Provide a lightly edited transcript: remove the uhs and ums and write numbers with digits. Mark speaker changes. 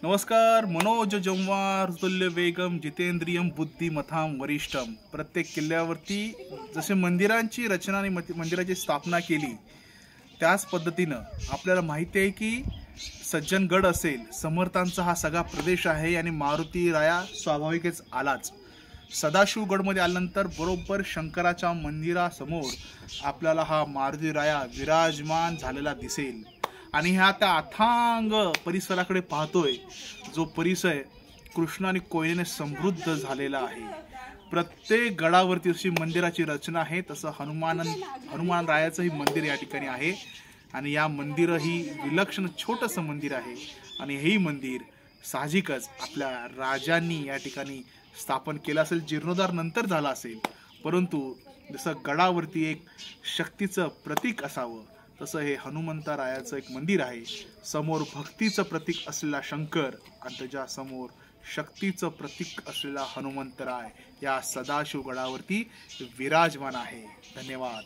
Speaker 1: नमस्कार. मनोज जंवार तुल्य वेगम जितेंद्रियम बुद्धिमताम वरिष्ठम. प्रत्येक किल्ल्यावरती जसे मंदिरांची रचना आणि मंदिराची स्थापना केली त्याच पद्धतीनं आपल्याला माहिती आहे की सज्जनगड असेल, समर्थांचा हा सगळा प्रदेश आहे आणि मारुती राया स्वाभाविकच आलाच. सदाशिवगडमध्ये आल्यानंतर बरोबर शंकराच्या मंदिरासमोर आपल्याला हा मारुती राया विराजमान झालेला दिसेल आणि ह्या त्या अथांग परिसराकडे पाहतोय, जो परिसर कृष्ण आणि कोयनेने समृद्ध झालेला आहे. प्रत्येक गडावरती अशी मंदिराची रचना आहे, तसं हनुमान रायाचंही मंदिर या ठिकाणी आहे आणि या मंदिर ही विलक्षण छोटंसं मंदिर आहे आणि हेही मंदिर साहजिकच आपल्या राजांनी या ठिकाणी स्थापन केलं असेल. जीर्णोद्धार नंतर झाला असेल, परंतु जसं गडावरती एक शक्तीचं प्रतीक असावं तसं हे हनुमंतरायाचं एक मंदिर आहे. समोर भक्तीचं प्रतीक असलेला शंकर आणि त्याच्या समोर शक्तीचं प्रतीक असलेला हनुमंतराय या सदाशिव गडावरती विराजमान आहे. धन्यवाद.